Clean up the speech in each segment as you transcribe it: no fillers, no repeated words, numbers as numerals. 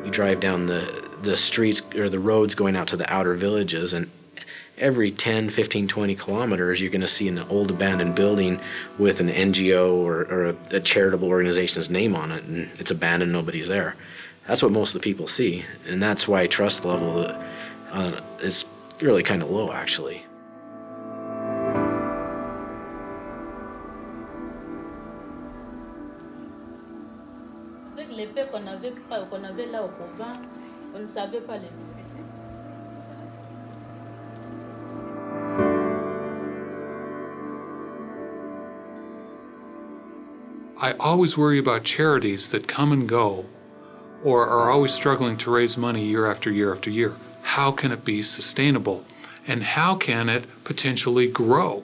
You drive down the streets or the roads going out to the outer villages, and every 10, 15, 20 kilometers you're going to see an old abandoned building with an NGO or a charitable organization's name on it, and it's abandoned, nobody's there. That's what most of the people see, and that's why trust level is really kind of low, actually. Les paix qu'on avait là au Couvent, on ne savait pas les noms. I always worry about charities that come and go or are always struggling to raise money year after year after year. How can it be sustainable? And how can it potentially grow?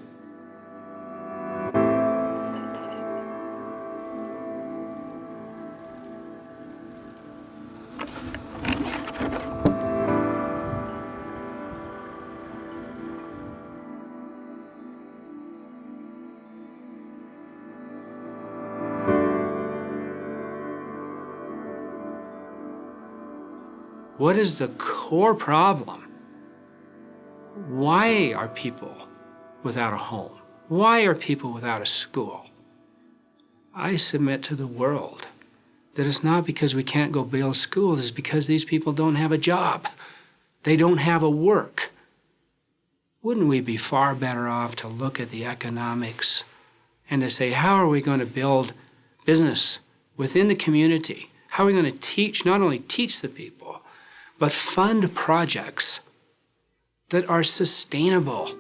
What is the core problem? Why are people without a home? Why are people without a school? I submit to the world that it's not because we can't go build schools, it's because these people don't have a job. They don't have a work. Wouldn't we be far better off to look at the economics and to say, how are we going to build business within the community? How are we going to teach, not only teach the people, but fund projects that are sustainable?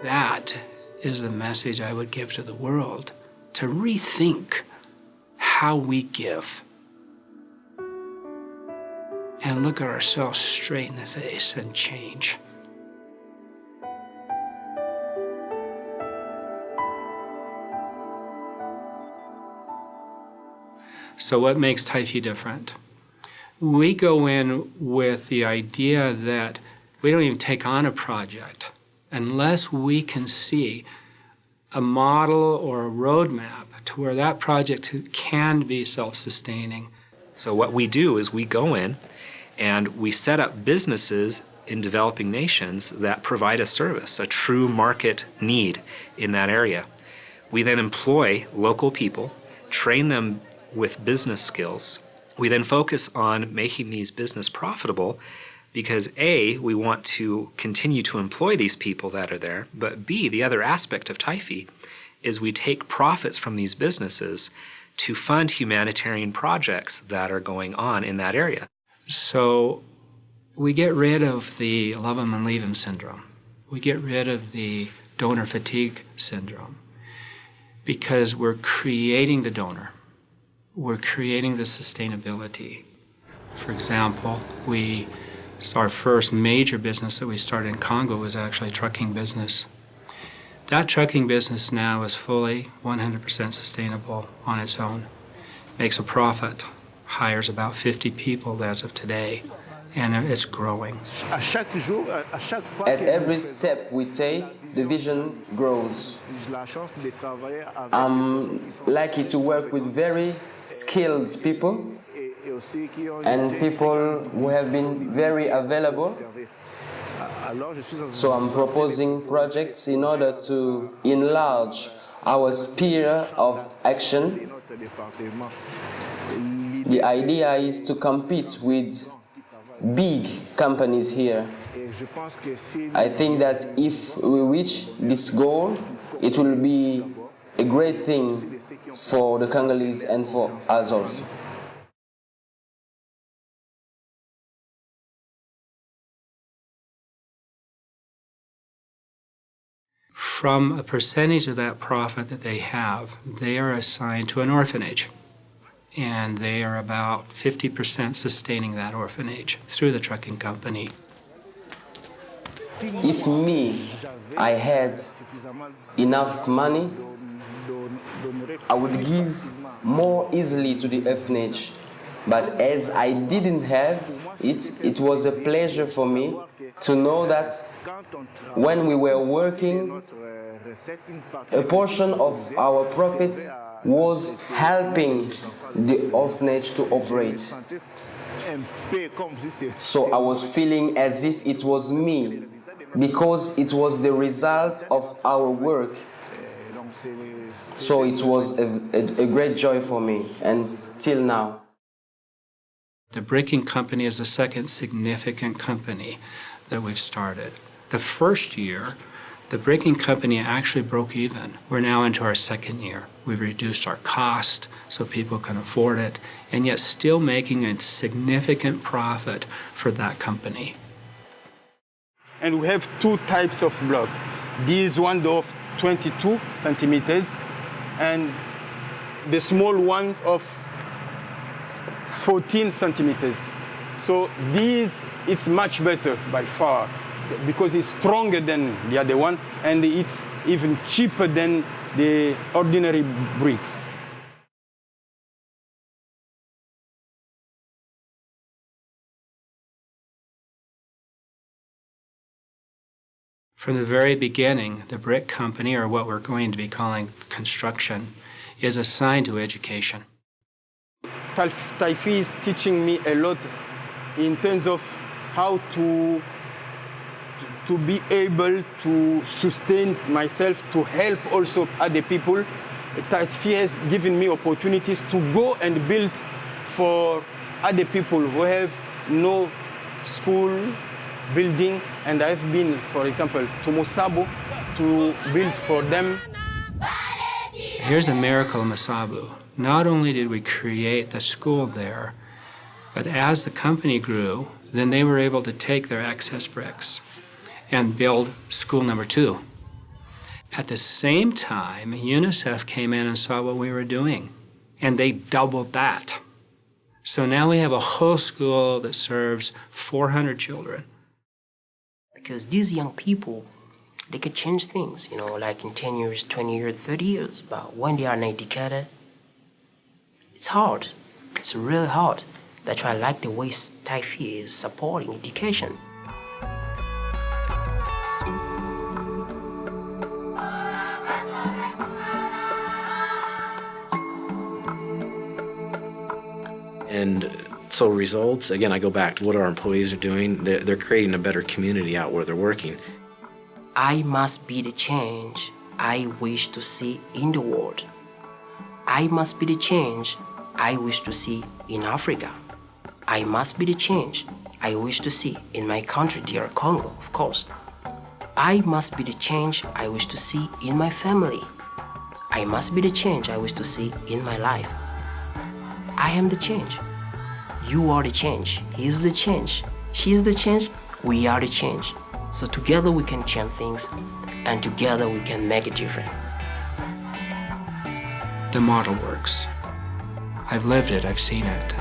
That is the message I would give to the world, to rethink how we give and look at ourselves straight in the face and change. So what makes TIFIE different? We go in with the idea that we don't even take on a project unless we can see a model or a roadmap to where that project can be self-sustaining. So what we do is we go in and we set up businesses in developing nations that provide a service, a true market need in that area. We then employ local people, train them with business skills. We then focus on making these business profitable because A, we want to continue to employ these people that are there, but B, the other aspect of TIFIE is we take profits from these businesses to fund humanitarian projects that are going on in that area. So we get rid of the love 'em and leave 'em syndrome. We get rid of the donor fatigue syndrome because we're creating the donor. We're creating the sustainability. For example, our first major business that we started in Congo was actually a trucking business. That trucking business now is fully 100% sustainable on its own. Makes a profit, hires about 50 people as of today, and it's growing. At every step we take, the vision grows. I'm lucky to work with very skilled people and people who have been very available. So I'm proposing projects in order to enlarge our sphere of action. The idea is to compete with big companies here. I think that if we reach this goal, it will be a great thing for the Congolese and for us also. From a percentage of that profit that they have, they are assigned to an orphanage. and they are about 50% sustaining that orphanage through the trucking company. If I had enough money, I would give more easily to the orphanage. But as I didn't have it, it was a pleasure for me to know that when we were working, a portion of our profit was helping the orphanage to operate. So I was feeling as if it was me, because it was the result of our work. So it was a great joy for me, and still now. The bricking company is the second significant company that we've started. The first year, the bricking company actually broke even. We're now into our second year. We've reduced our cost so people can afford it, and yet still making a significant profit for that company. And we have two types of blocks. This one of 22 centimeters, and the small ones of 14 centimeters. So this, it's much better by far, because it's stronger than the other one, and it's even cheaper than the ordinary bricks. From the very beginning, the brick company, or what we're going to be calling construction, is assigned to education. TIFIE is teaching me a lot in terms of how to be able to sustain myself, to help also other people. TIFIE has given me opportunities to go and build for other people who have no school building, and I've been, for example, to Musabo to build for them. Here's a miracle in Musabo. Not only did we create the school there, but as the company grew, then they were able to take their excess bricks and build school number 2. At the same time, UNICEF came in and saw what we were doing, and they doubled that. So now we have a whole school that serves 400 children. Because these young people, they could change things, you know, like in 10 years, 20 years, 30 years. But when they are uneducated, it's hard. It's really hard. That's why I like the way TIFIE is supporting education. And so results, again, I go back to what our employees are doing. They're creating a better community out where they're working. I must be the change I wish to see in the world. I must be the change I wish to see in Africa. I must be the change I wish to see in my country, dear Congo, of course. I must be the change I wish to see in my family. I must be the change I wish to see in my life. I am the change. You are the change. He is the change. She is the change. We are the change. So together we can change things, and together we can make it different. The model works. I've lived it, I've seen it.